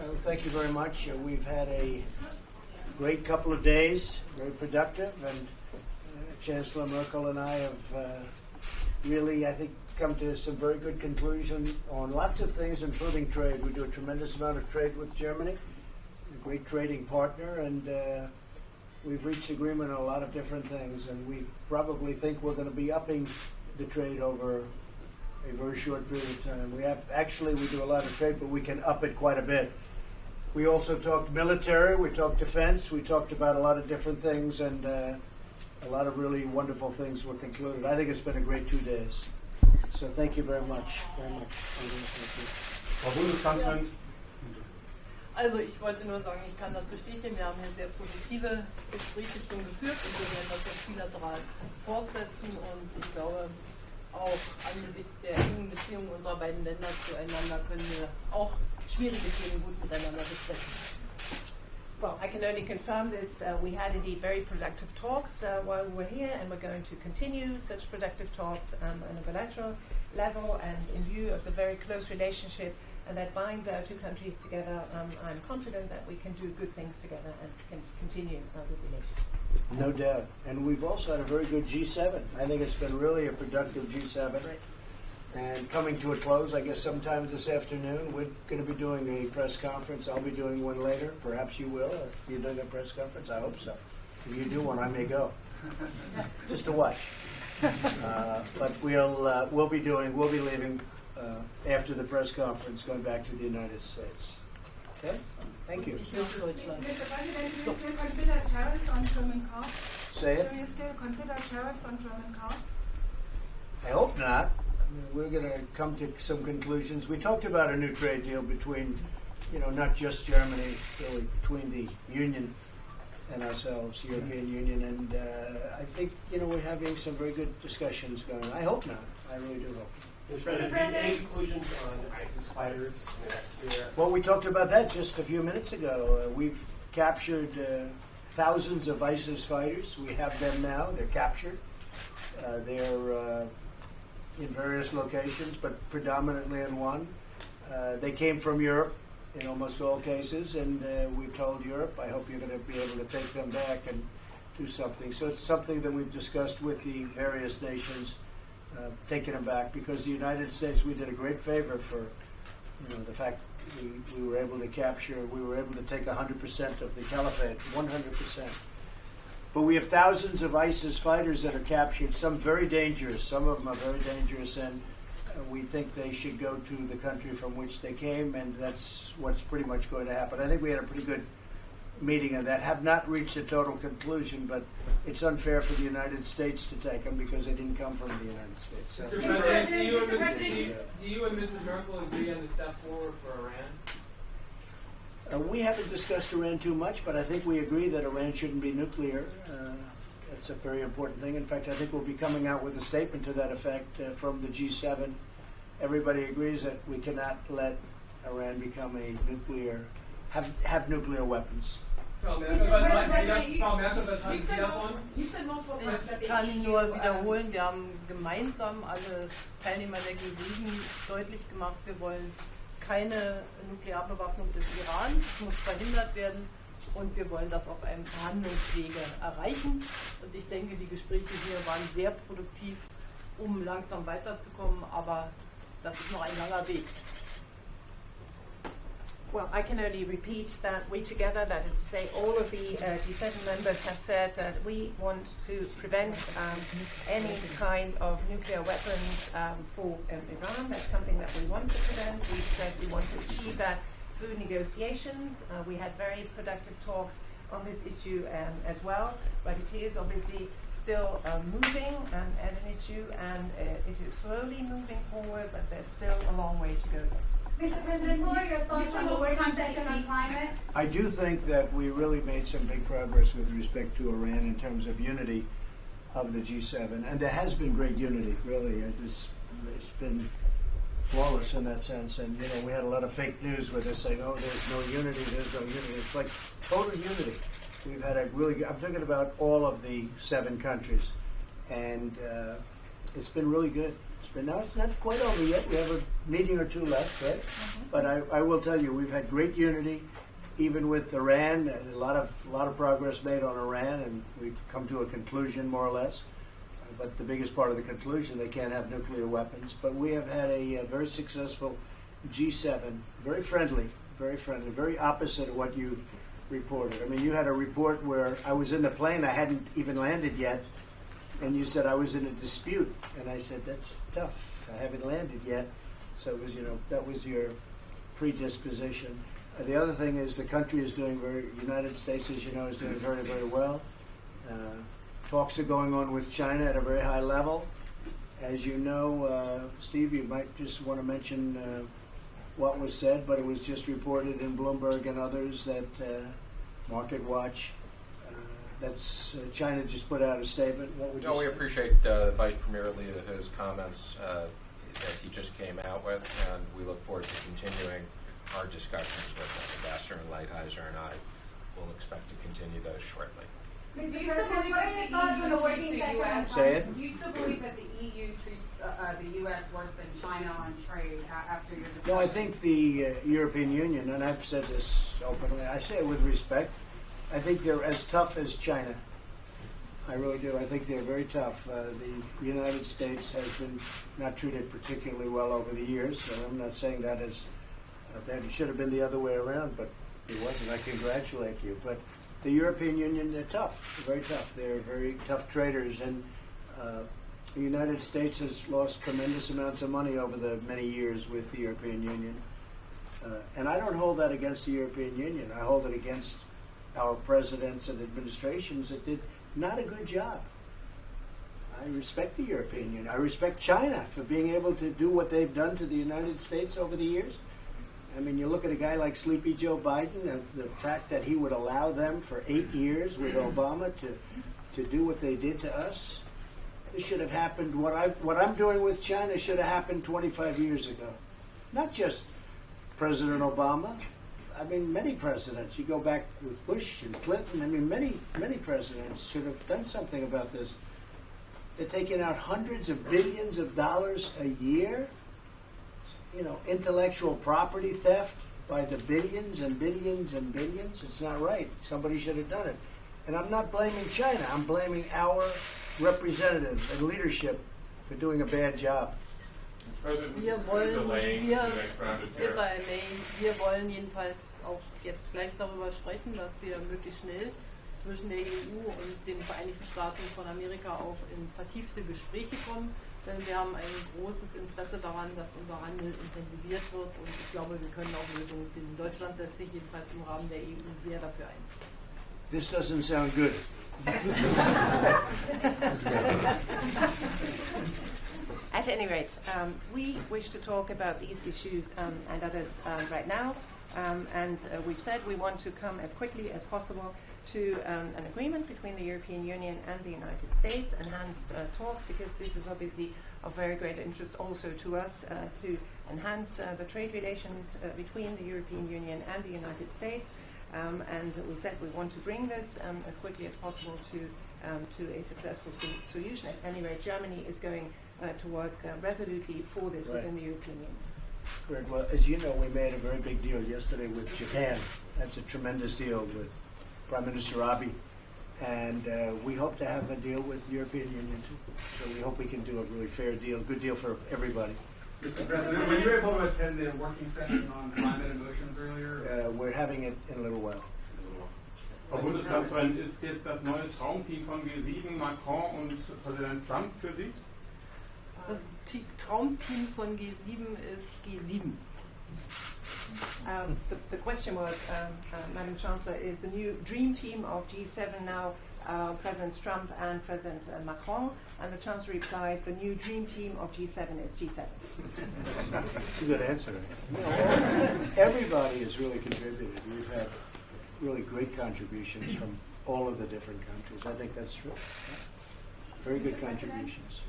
Well, thank you very much. We've had a great couple of days, very productive, and Chancellor Merkel and I have really, I think, come to some very good conclusions on lots of things, including trade. We do a tremendous amount of trade with Germany, a great trading partner, and we've reached agreement on a lot of different things, and we probably think we're going to be upping the trade over a very short period of time. We do a lot of trade, but we can up it quite a bit. We also talked military, we talked defense, we talked about a lot of different things, and a lot of really wonderful things were concluded. I think it's been a great 2 days. So thank you very much. Frau Bundeskanzlerin. Also ich wollte nur sagen, ich kann das bestätigen. Wir haben hier sehr produktive Gespräche schon geführt und wir werden das jetzt bilateral fortsetzen. Und ich glaube, auch angesichts der engen Beziehungen unserer beiden Länder zueinander können wir auch schwierige Themen gut miteinander besprechen. Well, I can only confirm this. We had indeed very productive talks while we were here, and we're going to continue such productive talks on a bilateral level. And in view of the very close relationship that binds our two countries together, I'm confident that we can do good things together and can continue our good relationship. No doubt. And we've also had a very good G7. I think it's been really a productive G7. Right. And coming to a close, I guess sometime this afternoon, we're going to be doing a press conference. I'll be doing one later. Perhaps you will. Are you doing a press conference? I hope so. If you do one, I may go. Just to watch. But we'll be leaving after the press conference, going back to the United States. Okay? Thank you. Mr. President, do you still consider tariffs on German cars? Say it. Do you still consider tariffs on German cars? I hope not. We're going to come to some conclusions. We talked about a new trade deal between, not just Germany, really between the Union and ourselves, European Union, and I think, we're having some very good discussions going. I hope not. I really do hope. Mr. President, any conclusions on ISIS fighters in Syria? Well, we talked about that just a few minutes ago. We've captured thousands of ISIS fighters. We have them now. They're captured. They're in various locations, but predominantly in one. They came from Europe in almost all cases, and we've told Europe, I hope you're going to be able to take them back and do something. So it's something that we've discussed with the various nations, taking them back, because the United States, we did a great favor for, the fact we were able to take 100% of the caliphate, 100%. But we have thousands of ISIS fighters that are captured, some very dangerous. Some of them are very dangerous, and we think they should go to the country from which they came, and that's what's pretty much going to happen. I think we had a pretty good meeting on that. Have not reached a total conclusion, but it's unfair for the United States to take them because they didn't come from the United States. So. Mr. President, do you and Mrs. Merkel agree on the step forward for Iran? We haven't discussed Iran too much, but I think we agree that Iran shouldn't be nuclear. That's a very important thing. In fact, I think we'll be coming out with a statement to that effect from the G7. Everybody agrees that we cannot let Iran become a have nuclear weapons. Ich kann nur wiederholen, wir haben gemeinsam, alle Teilnehmer der G7, deutlich gemacht, wir wollen keine Nuklearbewaffnung des Iran. Es muss verhindert werden und wir wollen das auf einem Verhandlungswege erreichen. Und ich denke, die Gespräche hier waren sehr produktiv, um langsam weiterzukommen, aber das ist noch ein langer Weg. Well, I can only repeat that we together, that is to say all of the G7 members have said that we want to prevent any kind of nuclear weapons for Iran. That's something that we want to prevent. We said we want to achieve that through negotiations. We had very productive talks on this issue as well, but it is obviously still moving as an issue, and it is slowly moving forward, but there's still a long way to go. Mr. President, what are your thoughts on the working session on climate? I do think that we really made some big progress with respect to Iran in terms of unity of the G7, and there has been great unity, really. It's been flawless in that sense, and we had a lot of fake news with us saying, oh, there's no unity. It's like total unity. We've had I'm talking about all of the 7 countries, and it's been really good. Now it's not quite over yet. We have a meeting or two left, right? But I will tell you, we've had great unity, even with Iran. A lot of progress made on Iran, and we've come to a conclusion, more or less. But the biggest part of the conclusion, they can't have nuclear weapons. But we have had a very successful G7, very friendly, very opposite of what you've reported. I mean, you had a report where I was in the plane, I hadn't even landed yet, and you said I was in a dispute, and I said, that's tough, I haven't landed yet. So it was, that was your predisposition. The other thing is the country is doing United States, as you know, is doing very, very well. Talks are going on with China at a very high level. As you know, Steve, you might just want to mention what was said, but it was just reported in Bloomberg and others that Market Watch, China just put out a statement. What would you say? We appreciate Vice Premier Leah's comments that he just came out with, and we look forward to continuing our discussions with Ambassador Lighthizer, and I will expect to continue those shortly. Do you still believe that the EU treats the U.S. Say it? Do you still believe that the EU treats the U.S. worse than China on trade after your discussion? No, I think the European Union, and I've said this openly, I say it with respect, I think they're as tough as China. I really do. I think they're very tough. The United States has been not treated particularly well over the years, so I'm not saying that as bad. It should have been the other way around, but it wasn't. I congratulate you. But the European Union, they're tough. They're very tough. They're very tough traders, and the United States has lost tremendous amounts of money over the many years with the European Union. And I don't hold that against the European Union. I hold it against our presidents and administrations that did not a good job. I respect the European Union. I respect China for being able to do what they've done to the United States over the years. I mean, you look at a guy like Sleepy Joe Biden, and the fact that he would allow them for 8 years with Obama to do what they did to us. This should have happened. What I'm doing with China should have happened 25 years ago. Not just President Obama. I mean, many presidents. You go back with Bush and Clinton. I mean, many presidents should have done something about this. They're taking out hundreds of billions of dollars a year. Intellectual property theft by the billions and billions and billions. It's not right. Somebody should have done it. And I'm not blaming China. I'm blaming our representatives and leadership for doing a bad job. Wir wollen jedenfalls auch jetzt gleich darüber sprechen, dass wir möglichst schnell zwischen der EU und den Vereinigten Staaten von Amerika auch in vertiefte Gespräche kommen, denn wir haben ein großes Interesse daran, dass unser Handel intensiviert wird, und ich glaube, wir können auch Lösungen finden. Deutschland setzt sich jedenfalls im Rahmen der EU sehr dafür ein. This doesn't sound good. At any rate, we wish to talk about these issues and others right now. And we've said we want to come as quickly as possible to an agreement between the European Union and the United States, enhanced talks, because this is obviously of very great interest also to us to enhance the trade relations between the European Union and the United States. And we said we want to bring this as quickly as possible to a successful solution. At any rate, Germany is going to work resolutely for this within the European Union. Great. Well, as you know, we made a very big deal yesterday with Japan. That's a tremendous deal with Prime Minister Abe. And we hope to have a deal with the European Union, too. So we hope we can do a really fair deal, good deal for everybody. Mr. President, were you able to attend the working session on climate emissions earlier? We're having it in a little while. Frau Bundeskanzlerin, ist jetzt das neue Traumteam von G7 Macron und Präsident Trump für Sie? Das Traumteam von G7 ist G7. The question was, Madam Chancellor, is the new dream team of G7 now President Trump and President Macron? And the Chancellor replied, the new dream team of G7 is G7. That's a good answer. Everybody has really contributed. We've had really great contributions from all of the different countries. I think that's true. Very good contributions.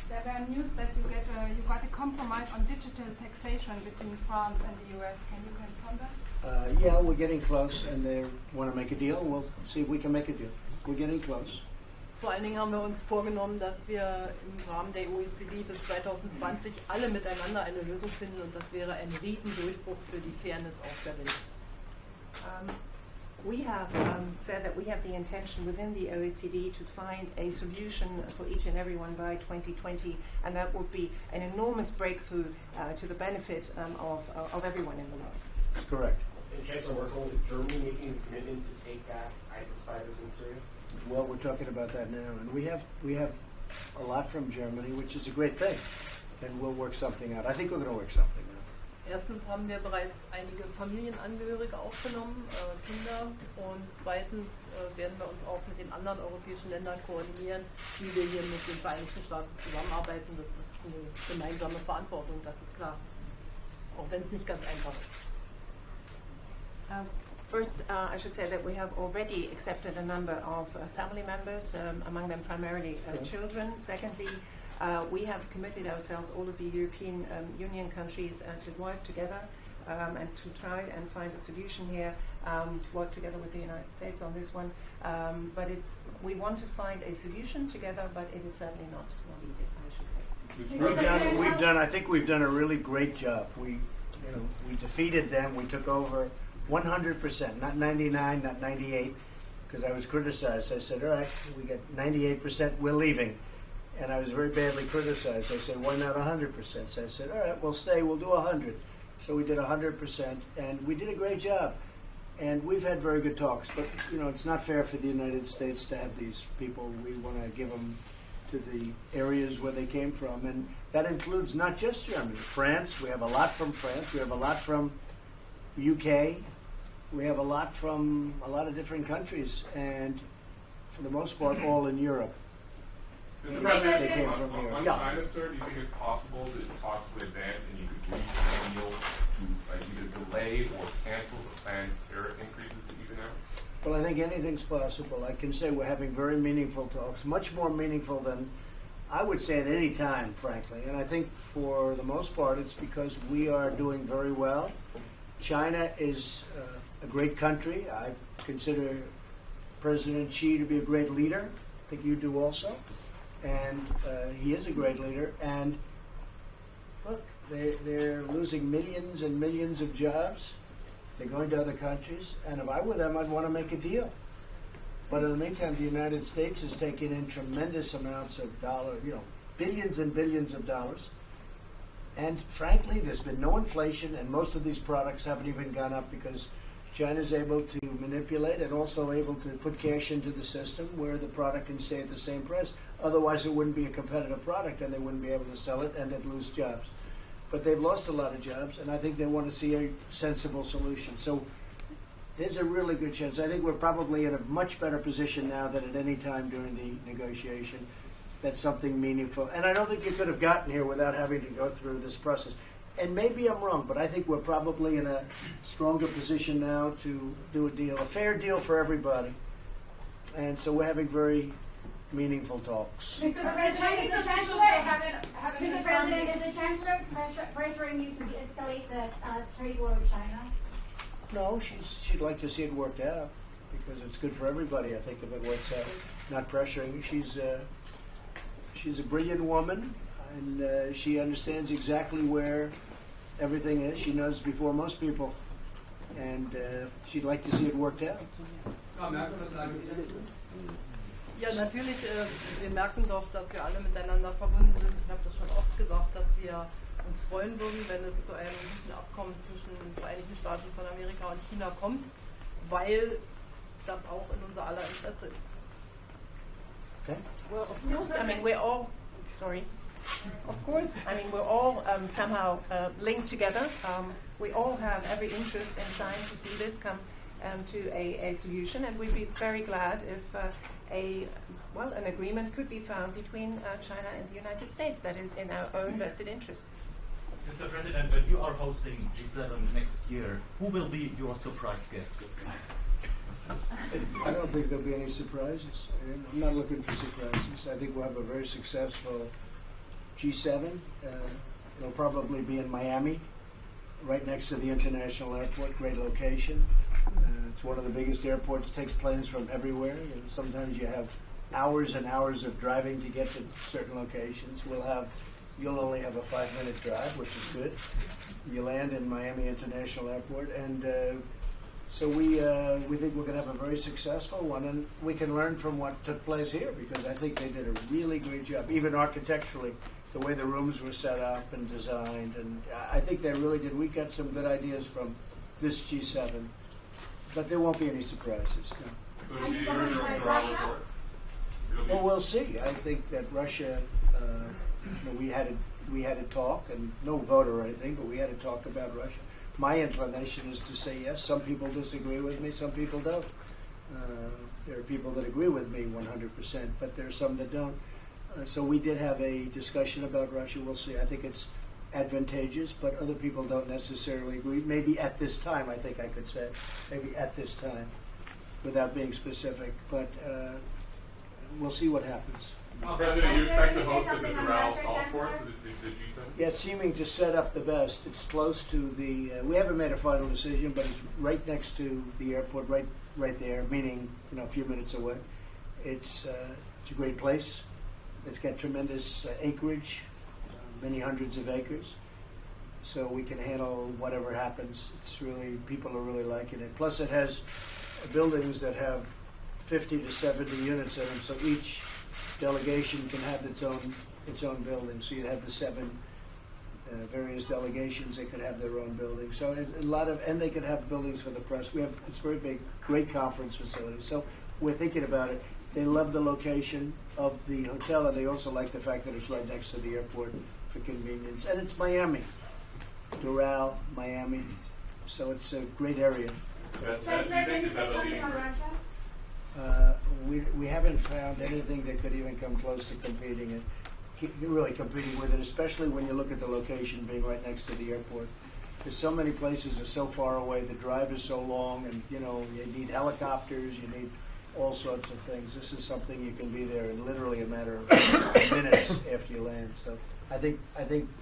There were news that you got a compromise on digital taxation between France and the US. Can you confirm that? Yeah, we're getting close, and they want to make a deal. We'll see if we can make a deal. We're getting close. Vor allen Dingen haben wir uns vorgenommen, dass wir im Rahmen der OECD bis 2020 alle miteinander eine Lösung finden und das wäre ein Riesendurchbruch für die Fairness auf der Welt. We have said that we have the intention within the OECD to find a solution for each and everyone by 2020, and that would be an enormous breakthrough to the benefit of everyone in the world. That's correct. And Chancellor Merkel, is Germany making a commitment to take back ISIS fighters in Syria? Well, we're talking about that now, and we have a lot from Germany, which is a great thing, and we'll work something out. I think we're going to work something out. Erstens haben wir bereits einige Familienangehörige aufgenommen, Kinder, und zweitens werden wir uns auch mit den anderen europäischen Ländern koordinieren, wie wir hier mit den Vereinigten Staaten zusammenarbeiten. Das ist eine gemeinsame Verantwortung, das ist klar, auch wenn es nicht ganz einfach ist. First, I should say that we have already accepted a number of family members, among them primarily children. Secondly, we have committed ourselves, all of the European Union countries, to work together and to try and find a solution here, to work together with the United States on this one. But we want to find a solution together, but it is certainly not easy, I should say. I think we've done a really great job. We defeated them. We took over 100%, not 99, not 98, because I was criticized. I said, all right, we got 98%, we're leaving. And I was very badly criticized. I said, why not 100%? So I said, all right, we'll stay, we'll do 100. So we did 100%, and we did a great job. And we've had very good talks, but it's not fair for the United States to have these people. We want to give them to the areas where they came from, and that includes not just Germany. France, we have a lot from France. We have a lot from UK. We have a lot from a lot of different countries, and for the most part, all in Europe. Mr. President, They came from here. on Yeah. China, sir, do you think it's possible that talks would advance and you could reach a deal to either delay or cancel the planned tariff increases that you've announced? Well, I think anything's possible. I can say we're having very meaningful talks, much more meaningful than I would say at any time, frankly. And I think for the most part, it's because we are doing very well. China is a great country. I consider President Xi to be a great leader. I think you do also. And he is a great leader. And look, they're losing millions and millions of jobs. They're going to other countries. And if I were them, I'd want to make a deal. But in the meantime, the United States is taking in tremendous amounts of dollars, billions and billions of dollars. And frankly, there's been no inflation, and most of these products haven't even gone up because China's able to manipulate and also able to put cash into the system where the product can stay at the same price. Otherwise, it wouldn't be a competitive product, and they wouldn't be able to sell it, and they'd lose jobs. But they've lost a lot of jobs, and I think they want to see a sensible solution. So there's a really good chance. I think we're probably in a much better position now than at any time during the negotiation. That's something meaningful. And I don't think you could have gotten here without having to go through this process. And maybe I'm wrong, but I think we're probably in a stronger position now to do a deal, a fair deal for everybody. And so we're having very meaningful talks. Mr. President, Chinese is the officials Chancellor, haven't Mr. President, is the Chancellor pressuring you to de-escalate the trade war with China? No, she'd like to see it worked out because it's good for everybody, I think, if it works out. Not pressuring. She's a brilliant woman, and she understands exactly where everything is. She knows before most people, and she'd like to see it worked out. Ja, natürlich, wir merken doch, dass wir alle miteinander verbunden sind. Ich habe das schon oft gesagt, dass wir uns freuen würden, wenn es zu einem guten Abkommen zwischen den Vereinigten Staaten von Amerika und China kommt, weil das auch in unser aller Interesse ist. Okay. Well, of course, I mean, we're all, sorry. Of course, I mean, we're all somehow linked together. We all have every interest in trying to see this come to a solution, and we'd be very glad if an agreement could be found between China and the United States that is in our own vested interest. Mr. President, when you are hosting G7 next year, who will be your surprise guest? I don't think there'll be any surprises. I'm not looking for surprises. I think we'll have a very successful G7. It'll probably be in Miami, right next to the international airport. Great location. It's one of the biggest airports. Takes planes from everywhere. And sometimes you have hours and hours of driving to get to certain locations. You'll only have a 5-minute drive, which is good. You land in Miami International Airport, and so we think we're going to have a very successful one, and we can learn from what took place here, because I think they did a really great job, even architecturally, the way the rooms were set up and designed, and I think they really did. We got some good ideas from this G7, but there won't be any surprises. No. So it'll be your report? Well, we'll see. I think that Russia, we had a talk, and no vote or anything, but we had a talk about Russia. My inclination is to say yes. Some people disagree with me, some people don't. There are people that agree with me 100%, but there are some that don't. So we did have a discussion about Russia. We'll see. I think it's advantageous, but other people don't necessarily agree. Maybe at this time, I think I could say. Maybe at this time, without being specific. But we'll see what happens. President, you expect to host at the Bilateral golf course, the G7? Yeah, it's seeming to set up the best. It's close to the. We haven't made a final decision, but it's right next to the airport, right there. Meaning, a few minutes away. It's a great place. It's got tremendous acreage, many hundreds of acres, so we can handle whatever happens. It's really, people are really liking it. Plus, it has buildings that have 50 to 70 units in them, so each delegation can have its own building. So you'd have the 7 various delegations. They could have their own building. So it's a lot of, and they could have buildings for the press. It's very big, great conference facility. So we're thinking about it. They love the location of the hotel, and they also like the fact that it's right next to the airport for convenience. And it's Miami, Doral, Miami. So it's a great area. Chancellor, can you say something on Russia? We haven't found anything that could even come close to competing with it, especially when you look at the location being right next to the airport. Because so many places are so far away, the drive is so long, and you need helicopters, you need all sorts of things. This is something you can be there in literally a matter of minutes after you land. So I think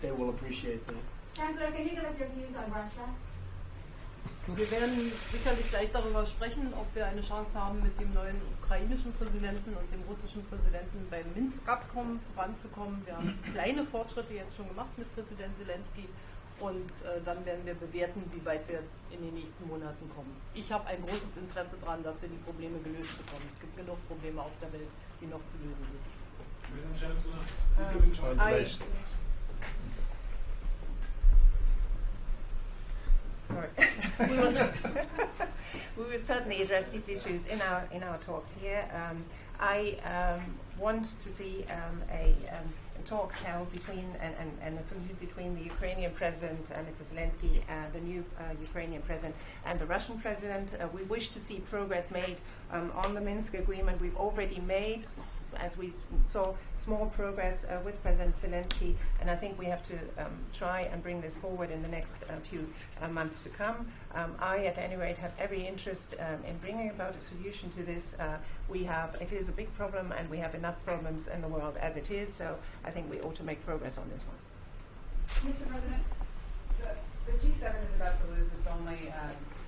they will appreciate that. Chancellor, can you give us your views on Russia? Wir werden sicherlich gleich darüber sprechen, ob wir eine Chance haben, mit dem neuen ukrainischen Präsidenten und dem russischen Präsidenten beim Minsk-Abkommen voranzukommen. Wir haben kleine Fortschritte jetzt schon gemacht mit Präsident Zelensky, und dann werden wir bewerten, wie weit wir in den nächsten Monaten kommen. Ich habe ein großes Interesse daran, dass wir die Probleme gelöst bekommen. Es gibt genug Probleme auf der Welt, die noch zu lösen sind. We will certainly address these issues in our talks here. I want to see talks held between and a solution between the Ukrainian President, Mr. Zelensky, the new Ukrainian President, and the Russian President. We wish to see progress made on the Minsk agreement. We've already made, as we saw, small progress with President Zelensky, and I think we have to try and bring this forward in the next few months to come. I, at any rate, have every interest in bringing about a solution to this. It is a big problem, and we have enough problems in the world as it is, so I think we ought to make progress on this one. Mr. President, the G7 is about to lose its only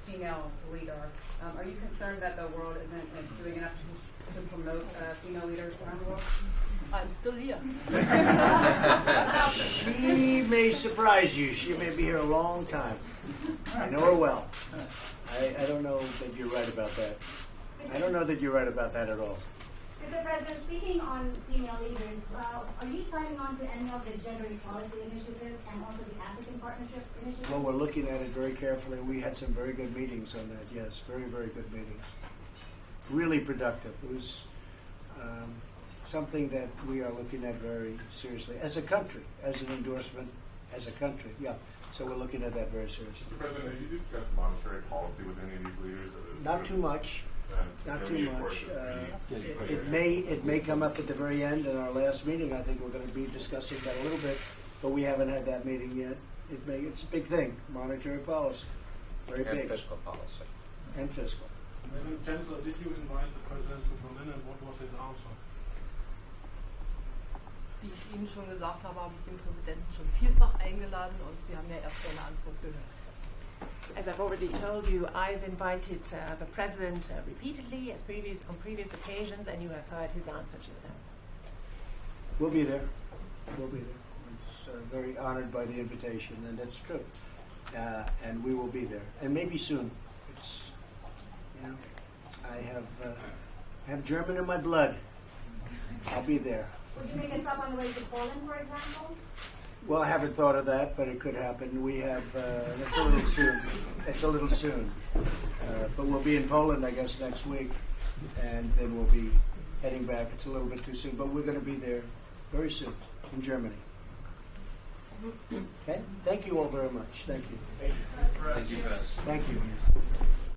female leader. Are you concerned that the world isn't doing enough to promote female leaders around the world? I'm still here. She may surprise you. She may be here a long time. I know her well. I don't know that you're right about that. I don't know that you're right about that at all. Mr. President, speaking on female leaders, are you signing on to any of the gender equality initiatives and also the African Partnership initiative? Well, we're looking at it very carefully. We had some very good meetings on that, yes. Very, very good meetings. Really productive. It was something that we are looking at very seriously as a country, as an endorsement as a country, yeah. So we're looking at that very seriously. Mr. President, have you discussed monetary policy with any of these leaders? Not too much. Not too much. It may come up at the very end in our last meeting. I think we're going to be discussing that a little bit, but we haven't had that meeting yet. It's a big thing. Monetary policy, very big. And fiscal policy. And fiscal. Madam Chancellor, did you invite the President to Berlin, and what was his answer? Wie ich es Ihnen schon gesagt habe, habe ich den Präsidenten schon vielfach eingeladen, und Sie haben ja erst seine Antwort gehört. As I've already told you, I've invited the President repeatedly on previous occasions, and you have heard his answer just now. We'll be there. We'll be there. It's very honored by the invitation, and that's true. And we will be there, and maybe soon. It's, you know, I have German in my blood. I'll be there. Would you make a stop on the way to Poland, for example? Well, I haven't thought of that, but it could happen. We have, that's a little soon. It's a little soon. But we'll be in Poland, I guess, next week, and then we'll be heading back. It's a little bit too soon, but we're going to be there very soon in Germany. Okay? Thank you all very much. Thank you. Thank you, Chris. Thank you.